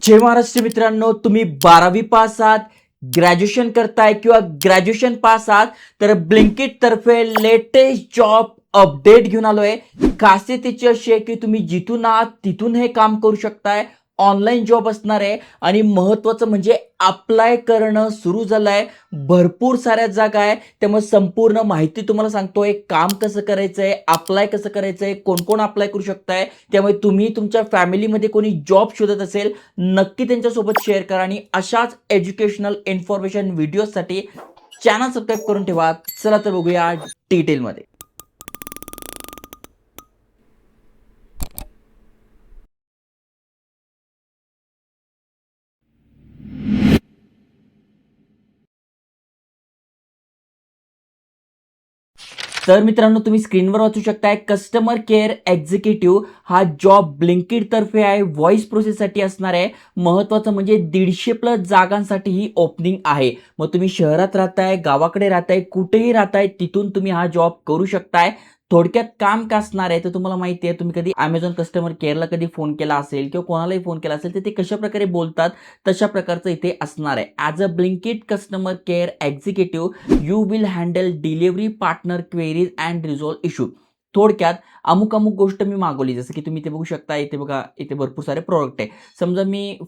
जय महाराष्ट्र मित्रांनो, तुम्ही 12वी पास आहात, ग्रॅज्युएशन करताय किंवा ग्रॅज्युएशन पास आहात तर ब्लिंकिट तर्फे लेटेस्ट जॉब अपडेट घेऊन आलोय. खासियत त्याची अशी आहे की तुम्ही जिथून आहात तिथून हे काम करू शकताय. ऑनलाईन जॉब असणार आहे आणि महत्त्वाचं म्हणजे अप्लाय करणं सुरू झालंय. भरपूर साऱ्या जागा आहे, त्यामुळे संपूर्ण माहिती तुम्हाला सांगतोय. काम कसं करायचंय, अप्लाय कसं करायचंय, कोण कोण अप्लाय करू शकताय. त्यामुळे तुम्ही तुमच्या फॅमिलीमध्ये कोणी जॉब शोधत असेल नक्की त्यांच्यासोबत शेअर करा आणि अशाच एज्युकेशनल इन्फॉर्मेशन व्हिडिओसाठी चॅनल सबस्क्राईब करून ठेवा. चला तर बघूया डिटेलमध्ये. तर मित्रांनो, तुम्ही स्क्रीनवर वाचू शकताय कस्टमर केअर एक्झिक्युटिव्ह हा जॉब ब्लिंकिट तर्फे आहे. व्हॉइस प्रोसेससाठी असणार आहे. महत्त्वाचं म्हणजे 150 प्लस जागांसाठी ही ओपनिंग आहे. मग तुम्ही शहरात राहताय, गावाकडे राहताय, कुठेही राहताय, तिथून तुम्ही हा जॉब करू शकताय. थोडक्यात काम का असणार आहे तर तुम्हाला माहिती आहे, तुम्ही कधी Amazon कस्टमर केअरला कधी फोन केला असेल किंवा कोणालाही फोन केला असेल तर ते कशा प्रकारे बोलतात तशा प्रकारचं इथे असणार आहे. As a Blinkit customer care executive you will handle delivery partner queries and resolve issue. थोडक्यात अमुक अमुक गोष्ट मी मागवली, जसं की तुम्ही इथे बघू शकता. इथे बघा, इथे भरपूर सारे प्रोडक्ट आहे. समजा मी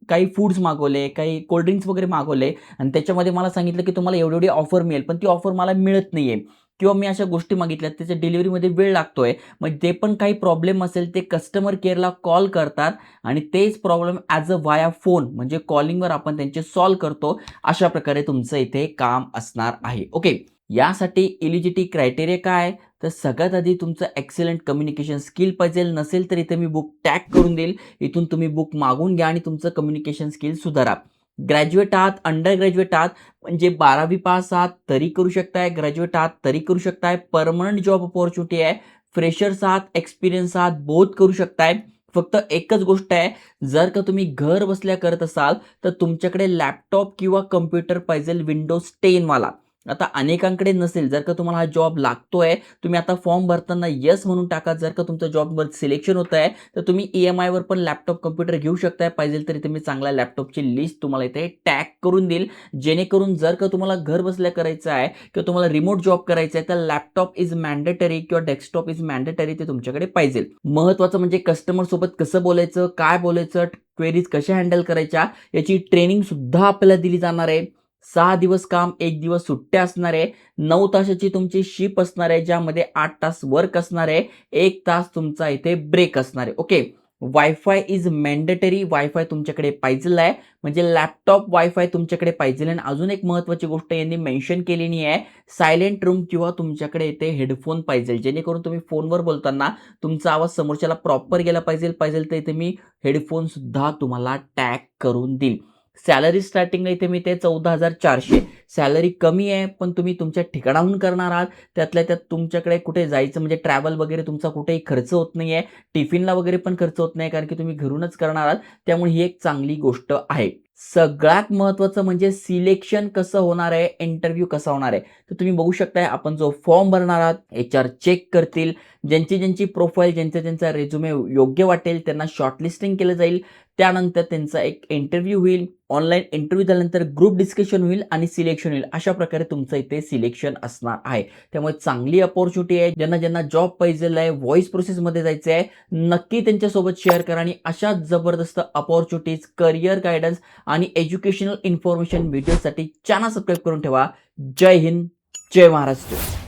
काही फूड्स मागवले, काही कोल्ड्रिंक्स वगैरे मागवले आणि त्याच्यामध्ये मला सांगितलं की तुम्हाला एवढी एवढी ऑफर मिळेल, पण ती ऑफर मला मिळत नाहीये किंवा मी अशा गोष्टी मागितल्यात त्याच्या डिलिव्हरीमध्ये वेळ लागतोय. मग ते पण काही प्रॉब्लेम असेल ते कस्टमर केअरला कॉल करतात आणि तेच problem as a via phone म्हणजे कॉलिंगवर आपण त्यांचे सॉल्व्ह करतो. अशा प्रकारे तुमचं इथे काम असणार आहे. ओके, यासाठी एलिजिबिलिटी क्रायटेरिया काय आहे तर सगळ्यात आधी तुमचं एक्सलंट कम्युनिकेशन स्किल पाहिजे. नसेल तर इथे मी बुक टॅग करून देईल, इथून तुम्ही बुक मागून घ्या आणि तुमचं कम्युनिकेशन स्किल सुधारा. ग्रॅज्युएट आहात, अंडर ग्रॅज्युएट आहात म्हणजे 12वी पास आहात तरी करू शकताय, ग्रॅज्युएट आहात तरी करू शकताय. परमनंट जॉब अपॉर्च्युनिटी आहे. फ्रेशर्स आहात, एक्सपिरियन्स आहात, बोथ करू शकताय. फक्त एकच गोष्ट आहे, जर का तुम्ही घर बसल्या करत असाल तर तुमच्याकडे लॅपटॉप किंवा कम्प्युटर पाहिजे विंडोज 10 वाला. आता अनेकांकडे नसेल. जर का तुम्हाला हा जॉब लागतोय, तुम्ही आता फॉर्म भरताना येस म्हणून टाका. जर का तुमचं जॉबवर सिलेक्शन होत आहे तर तुम्ही EMI वर पण लॅपटॉप कम्प्युटर घेऊ शकताय. पाहिजे तर इथे मी चांगल्या लॅपटॉपची लिस्ट तुम्हाला इथे टॅग करून देईल, जेणेकरून जर का तुम्हाला घर बसल्या करायचं आहे किंवा तुम्हाला रिमोट जॉब करायचा आहे तर लॅपटॉप इज मॅन्डेटरी किंवा डेस्कटॉप इज मॅन्डेटरी ते तुमच्याकडे पाहिजे. महत्त्वाचं म्हणजे कस्टमर सोबत कसं बोलायचं, काय बोलायचं, क्वेरीज कशा हँडल करायच्या याची ट्रेनिंग सुद्धा आपल्याला दिली जाणार आहे. 6 दिवस काम, 1 दिवस सुट्ट्या असणार आहे. 9 तासाची तुमची शिफ्ट असणार आहे, ज्यामध्ये 8 तास वर्क असणार आहे. 1 तास तुमचा इथे ब्रेक असणार आहे. Okay, wifi is mandatory. Wifi तुमच्याकडे पाहिजे आहे, म्हणजे लॅपटॉप वायफाय तुमच्याकडे पाहिजे. आणि अजून एक महत्त्वाची गोष्ट यांनी मेन्शन केलेली आहे, सायलेंट रूम किंवा तुमच्याकडे इथे हेडफोन पाहिजे, जेणेकरून तुम्ही फोनवर बोलताना तुमचा आवाज समोरच्याला प्रॉपर गेला पाहिजे. तर इथे मी हेडफोन सुद्धा तुम्हाला टॅग करून देईल. सॅलरी स्टार्टिंगला इथे मी ते 14,400. सॅलरी कमी आहे, पण तुम्ही तुमच्या ठिकाणाहून करणार आहात. त्यातल्या त्यात तुमच्याकडे कुठे जायचं म्हणजे ट्रॅव्हल वगैरे तुमचा कुठेही खर्च होत नाहीये. टिफिनला वगैरे पण खर्च होत नाही, कारण की तुम्ही घरूनच करणार आहात. त्यामुळे ही एक चांगली गोष्ट आहे. सगळ्यात महत्त्वाचं म्हणजे सिलेक्शन कसं होणार आहे, इंटरव्ह्यू कसा होणार आहे. तर तुम्ही बघू शकताय, आपण जो फॉर्म भरणार आहात HR चेक करतील. ज्यांची ज्यांची प्रोफाईल, ज्यांचा रेझ्युमे योग्य वाटेल त्यांना शॉर्टलिस्टिंग केलं जाईल. त्यानंतर त्यांचा एक इंटरव्ह्यू होईल. ऑनलाईन इंटरव्ह्यू झाल्यानंतर ग्रुप डिस्कशन होईल आणि सिलेक्शन होईल. अशा प्रकारे तुमचं इथे सिलेक्शन असणार आहे. त्यामुळे चांगली अपॉर्च्युनिटी आहे. ज्यांना ज्यांना जॉब पाहिजे आहे, व्हॉइस प्रोसेसमध्ये जायचं आहे, नक्की त्यांच्यासोबत शेअर करा आणि अशा जबरदस्त अपॉर्च्युनिटीज, करिअर गायडन्स आणि एज्युकेशनल इन्फॉर्मेशन व्हिडिओसाठी चॅनल सबस्क्राईब करून ठेवा. जय हिंद, जय महाराष्ट्र.